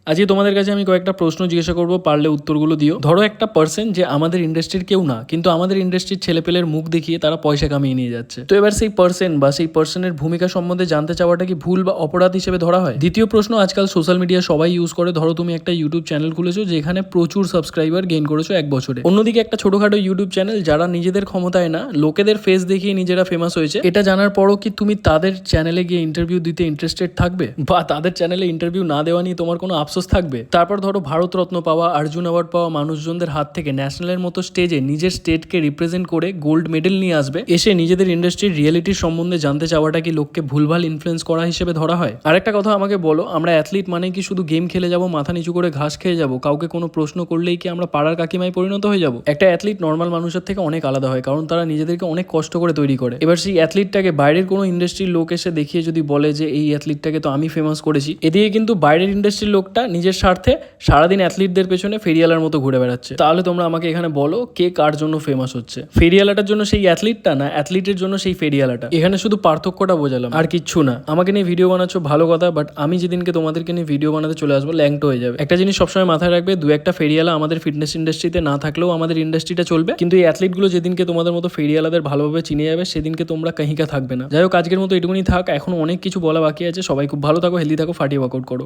আজকে তোমাদের কাছে আমি কয়েকটা প্রশ্ন জিজ্ঞাসা করবো, পারলে উত্তরগুলো দিও। ধরো একটা পার্সন যে আমাদের ইন্ডাস্ট্রির কেউ না, কিন্তু আমাদের ইন্ডাস্ট্রির ছেলেপেলের মুখ দেখিয়ে তারা পয়সা কামিয়ে নিয়ে যাচ্ছে। তো এবার সেই পার্সন বা সেই পার্সনের ভূমিকা সম্বন্ধে জানতে চাওয়াটা কি ভুল বা অপরাধ হিসেবে ধরা হয়? দ্বিতীয় প্রশ্ন, আজকাল সোশ্যাল মিডিয়া সবাই ইউজ করে। ধরো তুমি একটা ইউটিউব চ্যানেল খুলেছো যেখানে প্রচুর সাবস্ক্রাইবার গেইন করেছো 1 বছরে। অন্যদিকে একটা ছোটখাটো ইউটিউব চ্যানেল যারা নিজেদের ক্ষমতায় না, লোকেদের ফেস দেখিয়ে নিজেরা ফেমাস হয়েছে, এটা জানার পরও কি তুমি তাদের চ্যানেলে গিয়ে ইন্টারভিউ দিতে ইন্টারেস্টেড থাকবে? বা তাদের চ্যানেলে ইন্টারভিউ না দেওয়া নিয়ে তোমার কোনো আফসোস থাকবে? তারপর ধরো ভারতরত্ন পাওয়া, অর্জুন অ্যাওয়ার্ড পাওয়া মানুষজনদের হাত থেকে ন্যাশনালের মতো স্টেজে নিজের স্টেটকে রিপ্রেজেন্ট করে গোল্ড মেডেল নিয়ে আসবে, এসে নিজেদের ইন্ডাস্ট্রির রিয়েলিটির সম্বন্ধে জানতে চাওয়াটা কি লোককে ভুলভাল ইনফ্লুয়েন্স করা হিসেবে ধরা হয়? আরেকটা কথা আমাকে বলো, আমরা অ্যাথলিট মানে কি শুধু গেম খেলে যাব, মাথা নিচু করে ঘাস খেয়ে যাব, কাউকে কোনো প্রশ্ন করলেই কি আমরা পাড়ার কাকিমায় পরিণত হয়ে যাব? একটা অ্যাথলিট নর্মাল মানুষের থেকে অনেক আলাদা হয়, কারণ তারা নিজেদেরকে অনেক কষ্ট করে তৈরি করে। এবার সেই অ্যাথলিটটাকে বাইরের কোনো ইন্ডাস্ট্রির লোক এসে দেখিয়ে যদি বলে যে এই অ্যাথলিটটাকে তো আমি ফেমাস করেছি, এদিকে কিন্তু বাইরের ইন্ডাস্ট্রির লোকটা নিজের স্বার্থে সারাদিন অ্যাথলিটদের পেছনে ফেরিয়ালার মতো ঘুরে বেড়াচ্ছে। তাহলে তোমরা আমাকে এখানে বলো কে কার জন্য ফেমাস হচ্ছে? ফেরিয়ালাটার জন্য সেই অ্যাথলিটটা, না অ্যাথলিটের জন্য সেই ফেরিয়ালাটা? এখানে শুধু পার্থক্যটা বোঝালাম, আর কিচ্ছু না। আমাকে নিয়ে ভিডিও বানাচ্ছ ভালো কথা, বাট আমি যেদিনকে তোমাদেরকে নিয়ে ভিডিও বানাতে চলে আসবো, ল্যাংটো হয়ে যাবে। একটা জিনিস সবসময় মাথায় রাখবে, দু একটা ফেরিয়ালা আমাদের ফিটনেস ইন্ডাস্ট্রিতে না থাকলেও আমাদের ইন্ডাস্ট্রিটা চলবে, কিন্তু এই অ্যাথলিটগুলো যেদিনকে তোমাদের মতো ফেরিয়ালাদের ভালোভাবে চিনে যাবে, সেদিনকে তোমরা কাহিকা থাকবে না। যাই হোক, আজকের মতো এটুকুনি থাক, এখন অনেক কিছু বলা বাকি আছে। সবাই খুব ভালো থাকো, হেলদি থাকো, ফাটিয়ে ওয়ার্কআউট করো।